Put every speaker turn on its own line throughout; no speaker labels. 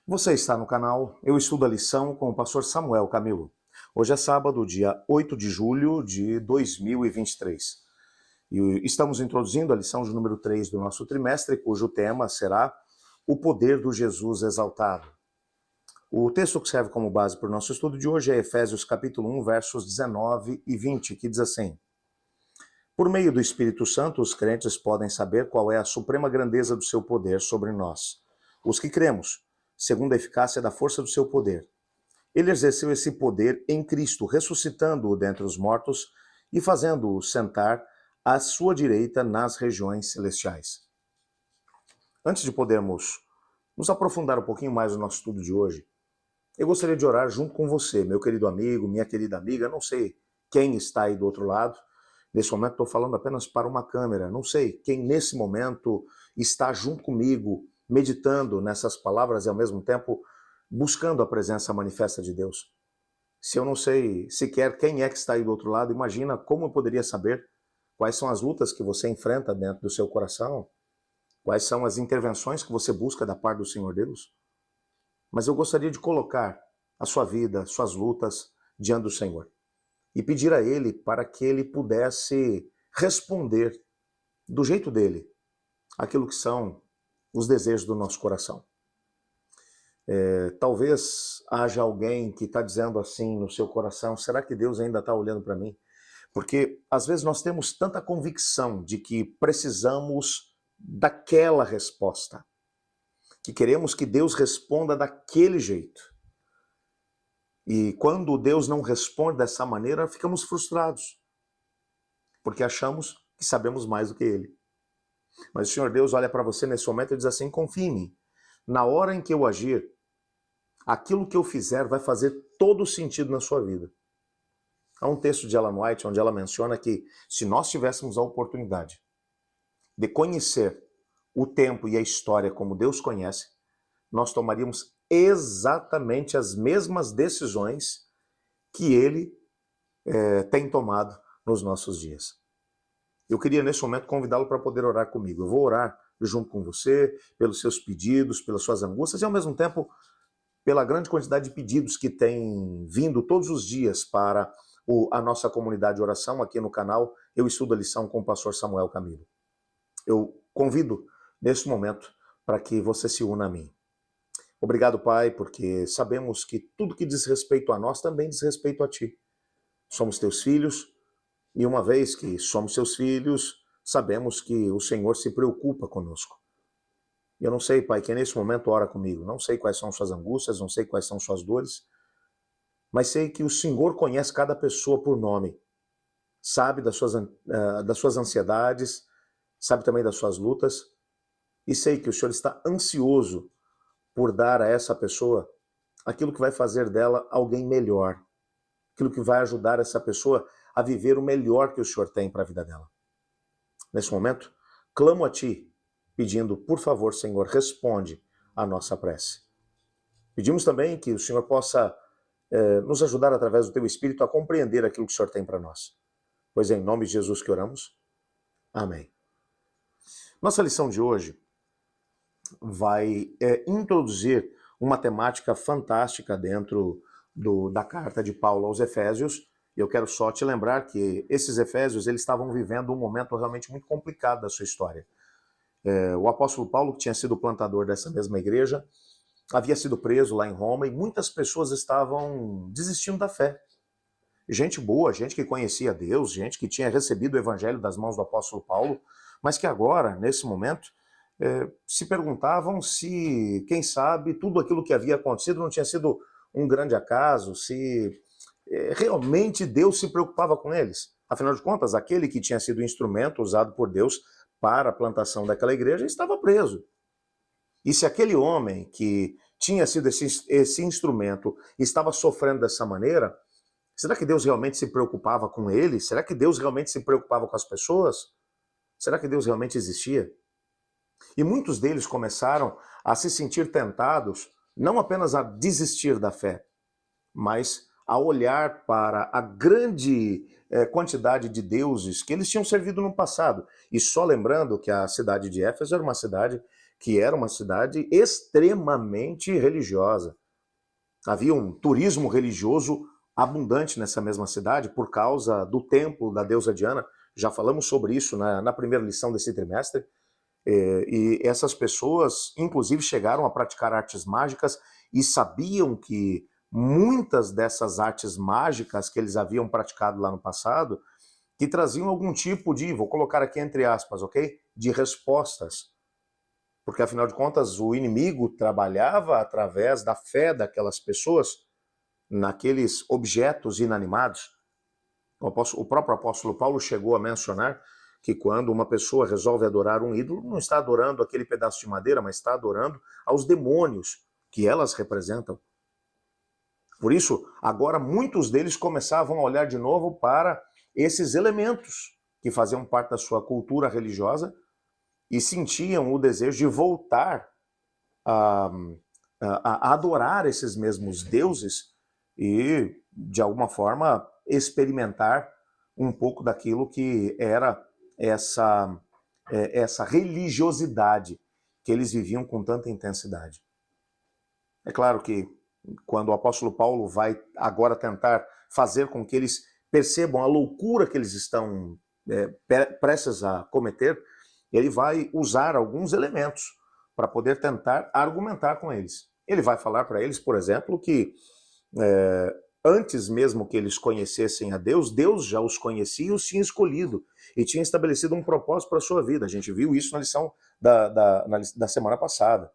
Você está no canal Eu Estudo a Lição com o pastor Samuel Camilo. Hoje é sábado, dia 8 de julho de 2023. E estamos introduzindo a lição de número 3 do nosso trimestre, cujo tema será o poder do Jesus exaltado. O texto que serve como base para o nosso estudo de hoje é Efésios capítulo 1, versos 19 e 20, que diz assim: Por meio do Espírito Santo, os crentes podem saber qual é a suprema grandeza do seu poder sobre nós, os que cremos, segundo a eficácia da força do seu poder. Ele exerceu esse poder em Cristo, ressuscitando-o dentre os mortos e fazendo-o sentar à sua direita nas regiões celestiais. Antes de podermos nos aprofundar um pouquinho mais no nosso estudo de hoje, eu gostaria de orar junto com você, meu querido amigo, minha querida amiga. Não sei quem está aí do outro lado. Nesse momento estou falando apenas para uma câmera. Não sei quem nesse momento está junto comigo, meditando nessas palavras e ao mesmo tempo buscando a presença manifesta de Deus. Se eu não sei sequer quem é que está aí do outro lado, imagina como eu poderia saber quais são as lutas que você enfrenta dentro do seu coração, quais são as intervenções que você busca da parte do Senhor Deus. Mas eu gostaria de colocar a sua vida, suas lutas diante do Senhor e pedir a Ele para que Ele pudesse responder do jeito dele aquilo que são os desejos do nosso coração. Talvez haja alguém que está dizendo assim no seu coração: será que Deus ainda está olhando para mim? Porque às vezes nós temos tanta convicção de que precisamos daquela resposta, que queremos que Deus responda daquele jeito. E quando Deus não responde dessa maneira, ficamos frustrados, porque achamos que sabemos mais do que Ele. Mas o Senhor Deus olha para você nesse momento e diz assim: confie em mim. Na hora em que eu agir, aquilo que eu fizer vai fazer todo sentido na sua vida. Há um texto de Ellen White onde ela menciona que se nós tivéssemos a oportunidade de conhecer o tempo e a história como Deus conhece, nós tomaríamos exatamente as mesmas decisões que Ele tem tomado nos nossos dias. Eu queria nesse momento convidá-lo para poder orar comigo. Eu vou orar junto com você, pelos seus pedidos, pelas suas angústias e ao mesmo tempo pela grande quantidade de pedidos que tem vindo todos os dias para a nossa comunidade de oração aqui no canal Eu Estudo a Lição com o pastor Samuel Camilo. Eu convido nesse momento para que você se una a mim. Obrigado, Pai, porque sabemos que tudo que diz respeito a nós também diz respeito a Ti. Somos Teus filhos e uma vez que somos Seus filhos, sabemos que o Senhor se preocupa conosco. E eu não sei, Pai, quem nesse momento ora comigo, não sei quais são suas angústias, não sei quais são suas dores, mas sei que o Senhor conhece cada pessoa por nome, sabe das suas ansiedades, sabe também das suas lutas, e sei que o Senhor está ansioso por dar a essa pessoa aquilo que vai fazer dela alguém melhor, aquilo que vai ajudar essa pessoa a viver o melhor que o Senhor tem para a vida dela. Nesse momento, clamo a Ti, pedindo, por favor, Senhor, responde a nossa prece. Pedimos também que o Senhor possa nos ajudar através do Teu Espírito a compreender aquilo que o Senhor tem para nós. Pois é em nome de Jesus que oramos. Amém. Nossa lição de hoje vai introduzir uma temática fantástica dentro da carta de Paulo aos Efésios. Eu quero só te lembrar que esses Efésios eles estavam vivendo um momento realmente muito complicado da sua história. O apóstolo Paulo, que tinha sido o plantador dessa mesma igreja, havia sido preso lá em Roma e muitas pessoas estavam desistindo da fé. Gente boa, gente que conhecia Deus, gente que tinha recebido o evangelho das mãos do apóstolo Paulo, mas que agora, nesse momento, se perguntavam se, quem sabe, tudo aquilo que havia acontecido não tinha sido um grande acaso, se realmente Deus se preocupava com eles. Afinal de contas, aquele que tinha sido o instrumento usado por Deus para a plantação daquela igreja estava preso. E se aquele homem que tinha sido esse instrumento estava sofrendo dessa maneira, será que Deus realmente se preocupava com ele? Será que Deus realmente se preocupava com as pessoas? Será que Deus realmente existia? E muitos deles começaram a se sentir tentados, não apenas a desistir da fé, mas a olhar para a grande quantidade de deuses que eles tinham servido no passado. E só lembrando que a cidade de Éfeso era uma cidade que era uma cidade extremamente religiosa. Havia um turismo religioso abundante nessa mesma cidade por causa do templo da deusa Diana. Já falamos sobre isso na primeira lição desse trimestre. E essas pessoas, inclusive, chegaram a praticar artes mágicas e sabiam que muitas dessas artes mágicas que eles haviam praticado lá no passado, que traziam algum tipo de, vou colocar aqui entre aspas, ok? De respostas. Porque, afinal de contas, o inimigo trabalhava através da fé daquelas pessoas naqueles objetos inanimados. O próprio apóstolo Paulo chegou a mencionar que quando uma pessoa resolve adorar um ídolo, não está adorando aquele pedaço de madeira, mas está adorando aos demônios que elas representam. Por isso, agora muitos deles começavam a olhar de novo para esses elementos que faziam parte da sua cultura religiosa e sentiam o desejo de voltar a adorar esses mesmos deuses e, de alguma forma, experimentar um pouco daquilo que era essa religiosidade que eles viviam com tanta intensidade. É claro que quando o apóstolo Paulo vai agora tentar fazer com que eles percebam a loucura que eles estão prestes a cometer, ele vai usar alguns elementos para poder tentar argumentar com eles. Ele vai falar para eles, por exemplo, que antes mesmo que eles conhecessem a Deus, Deus já os conhecia e os tinha escolhido e tinha estabelecido um propósito para a sua vida. A gente viu isso na lição da semana passada,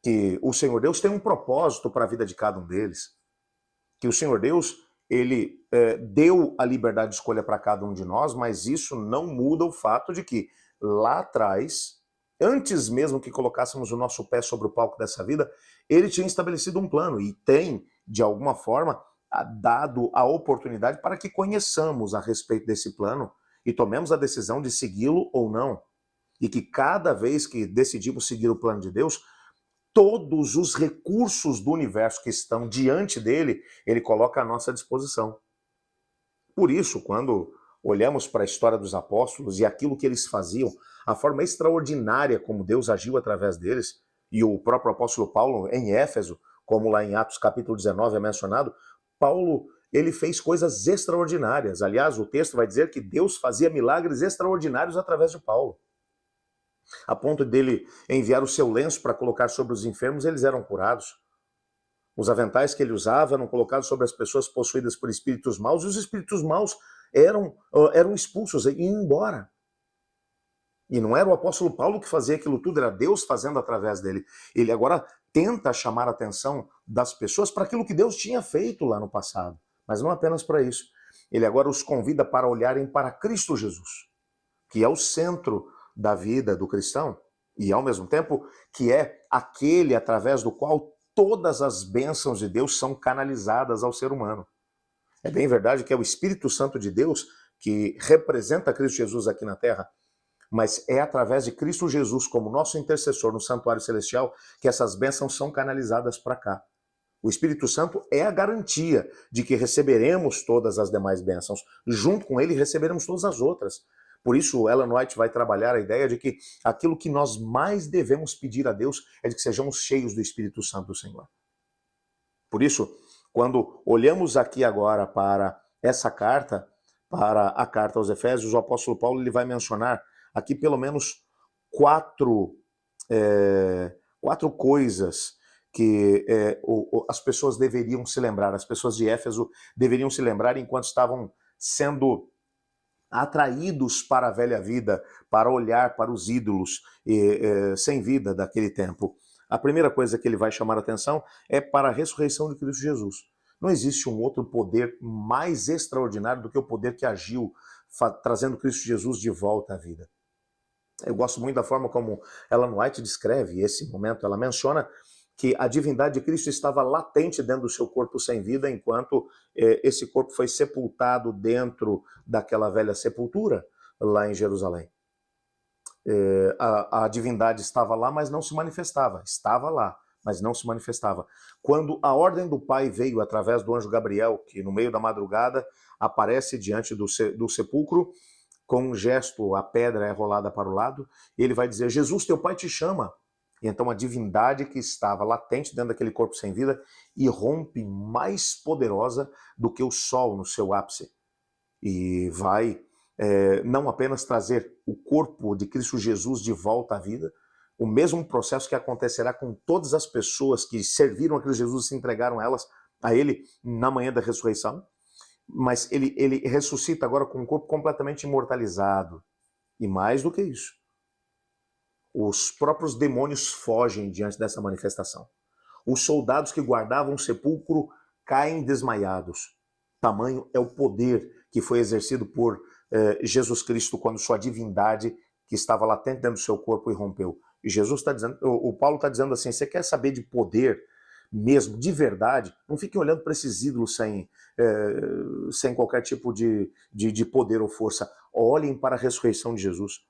que o Senhor Deus tem um propósito para a vida de cada um deles, que o Senhor Deus, ele deu a liberdade de escolha para cada um de nós, mas isso não muda o fato de que lá atrás, antes mesmo que colocássemos o nosso pé sobre o palco dessa vida, ele tinha estabelecido um plano e tem, de alguma forma, dado a oportunidade para que conheçamos a respeito desse plano e tomemos a decisão de segui-lo ou não. E que cada vez que decidimos seguir o plano de Deus, todos os recursos do universo que estão diante dele, ele coloca à nossa disposição. Por isso, quando olhamos para a história dos apóstolos e aquilo que eles faziam, a forma extraordinária como Deus agiu através deles, e o próprio apóstolo Paulo em Éfeso, como lá em Atos capítulo 19 é mencionado, Paulo, ele fez coisas extraordinárias. Aliás, o texto vai dizer que Deus fazia milagres extraordinários através de Paulo. A ponto dele enviar o seu lenço para colocar sobre os enfermos, eles eram curados. Os aventais que ele usava eram colocados sobre as pessoas possuídas por espíritos maus, e os espíritos maus eram expulsos e iam embora. E não era o apóstolo Paulo que fazia aquilo tudo, era Deus fazendo através dele. Ele agora tenta chamar a atenção das pessoas para aquilo que Deus tinha feito lá no passado. Mas não apenas para isso. Ele agora os convida para olharem para Cristo Jesus, que é o centro da vida do cristão, e ao mesmo tempo que é aquele através do qual todas as bênçãos de Deus são canalizadas ao ser humano. É bem verdade que é o Espírito Santo de Deus que representa Cristo Jesus aqui na Terra, mas é através de Cristo Jesus como nosso intercessor no santuário celestial que essas bênçãos são canalizadas para cá. O Espírito Santo é a garantia de que receberemos todas as demais bênçãos. Junto com ele receberemos todas as outras. Por isso, Ellen White vai trabalhar a ideia de que aquilo que nós mais devemos pedir a Deus é de que sejamos cheios do Espírito Santo do Senhor. Por isso, quando olhamos aqui agora para essa carta, para a carta aos Efésios, o apóstolo Paulo ele vai mencionar aqui pelo menos quatro coisas que as pessoas deveriam se lembrar, as pessoas de Éfeso deveriam se lembrar enquanto estavam sendo atraídos para a velha vida, para olhar para os ídolos sem vida daquele tempo. A primeira coisa que ele vai chamar a atenção é para a ressurreição de Cristo Jesus. Não existe um outro poder mais extraordinário do que o poder que agiu trazendo Cristo Jesus de volta à vida. Eu gosto muito da forma como Ellen White descreve esse momento. Ela menciona que a divindade de Cristo estava latente dentro do seu corpo sem vida, enquanto esse corpo foi sepultado dentro daquela velha sepultura lá em Jerusalém. A divindade estava lá, mas não se manifestava. Estava lá, mas não se manifestava. Quando a ordem do Pai veio através do anjo Gabriel, que no meio da madrugada aparece diante do sepulcro, com um gesto, a pedra é rolada para o lado, e ele vai dizer: Jesus, teu Pai te chama. E então a divindade que estava latente dentro daquele corpo sem vida irrompe mais poderosa do que o sol no seu ápice. E vai não apenas trazer o corpo de Cristo Jesus de volta à vida, o mesmo processo que acontecerá com todas as pessoas que serviram a Cristo Jesus e se entregaram a Ele na manhã da ressurreição, mas ele ressuscita agora com um corpo completamente imortalizado. E mais do que isso, os próprios demônios fogem diante dessa manifestação. Os soldados que guardavam o sepulcro caem desmaiados. Tamanho é o poder que foi exercido por Jesus Cristo quando sua divindade, que estava latente dentro do seu corpo, irrompeu. E Jesus está dizendo, o Paulo está dizendo assim: você quer saber de poder mesmo, de verdade? Não fiquem olhando para esses ídolos sem qualquer tipo de poder ou força. Olhem para a ressurreição de Jesus.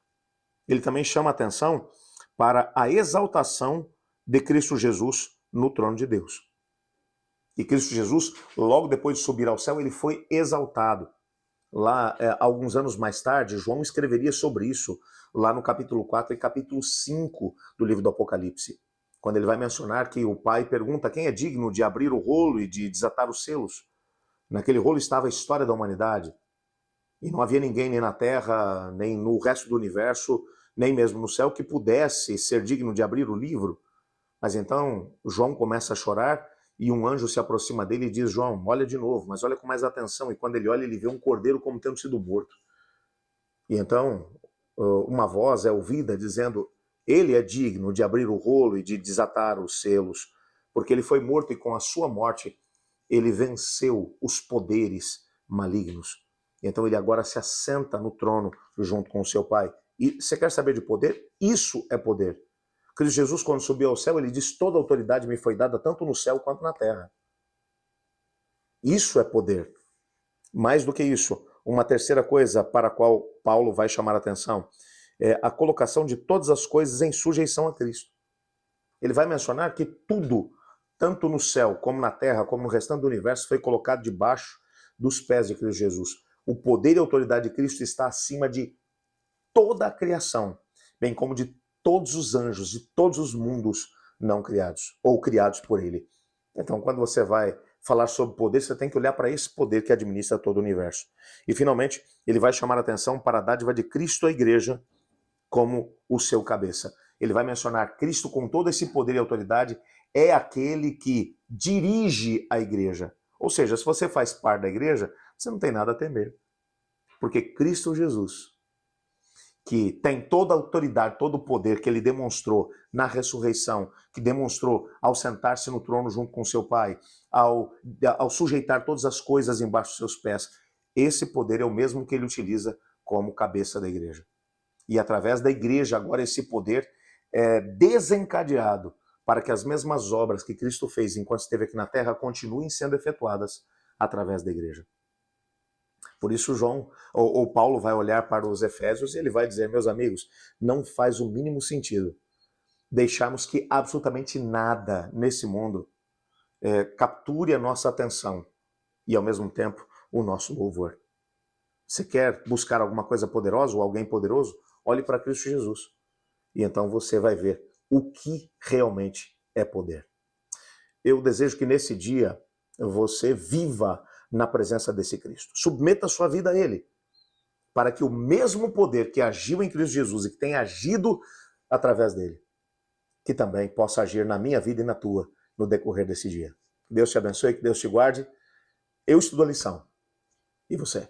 Ele também chama a atenção para a exaltação de Cristo Jesus no trono de Deus. E Cristo Jesus, logo depois de subir ao céu, ele foi exaltado. Lá, alguns anos mais tarde, João escreveria sobre isso, lá no capítulo 4 e capítulo 5 do livro do Apocalipse, quando ele vai mencionar que o Pai pergunta quem é digno de abrir o rolo e de desatar os selos. Naquele rolo estava a história da humanidade, e não havia ninguém nem na terra, nem no resto do universo, nem mesmo no céu, que pudesse ser digno de abrir o livro. Mas então João começa a chorar e um anjo se aproxima dele e diz: João, olha de novo, mas olha com mais atenção. E quando ele olha, ele vê um cordeiro como tendo sido morto. E então uma voz é ouvida dizendo: ele é digno de abrir o rolo e de desatar os selos, porque ele foi morto e com a sua morte ele venceu os poderes malignos. E então ele agora se assenta no trono junto com o seu Pai. E você quer saber de poder? Isso é poder. Cristo Jesus, quando subiu ao céu, ele diz: toda autoridade me foi dada tanto no céu quanto na terra. Isso é poder. Mais do que isso, uma terceira coisa para a qual Paulo vai chamar a atenção é a colocação de todas as coisas em sujeição a Cristo. Ele vai mencionar que tudo, tanto no céu como na terra, como no restante do universo, foi colocado debaixo dos pés de Cristo Jesus. O poder e a autoridade de Cristo está acima de toda a criação, bem como de todos os anjos, de todos os mundos não criados, ou criados por ele. Então, quando você vai falar sobre poder, você tem que olhar para esse poder que administra todo o universo. E, finalmente, ele vai chamar a atenção para a dádiva de Cristo à igreja como o seu cabeça. Ele vai mencionar Cristo com todo esse poder e autoridade, é aquele que dirige a igreja. Ou seja, se você faz parte da igreja, você não tem nada a temer. Porque Cristo Jesus, que tem toda a autoridade, todo o poder que ele demonstrou na ressurreição, que demonstrou ao sentar-se no trono junto com seu Pai, ao sujeitar todas as coisas embaixo dos seus pés, esse poder é o mesmo que ele utiliza como cabeça da igreja. E através da igreja, agora esse poder é desencadeado para que as mesmas obras que Cristo fez enquanto esteve aqui na terra continuem sendo efetuadas através da igreja. Por isso Paulo vai olhar para os Efésios e ele vai dizer: meus amigos, não faz o mínimo sentido deixarmos que absolutamente nada nesse mundo capture a nossa atenção e ao mesmo tempo o nosso louvor. Você quer buscar alguma coisa poderosa ou alguém poderoso? Olhe para Cristo Jesus. E então você vai ver o que realmente é poder. Eu desejo que nesse dia você viva na presença desse Cristo. Submeta a sua vida a Ele, para que o mesmo poder que agiu em Cristo Jesus e que tem agido através dele, que também possa agir na minha vida e na tua no decorrer desse dia. Que Deus te abençoe, que Deus te guarde. Eu estudo a lição. E você?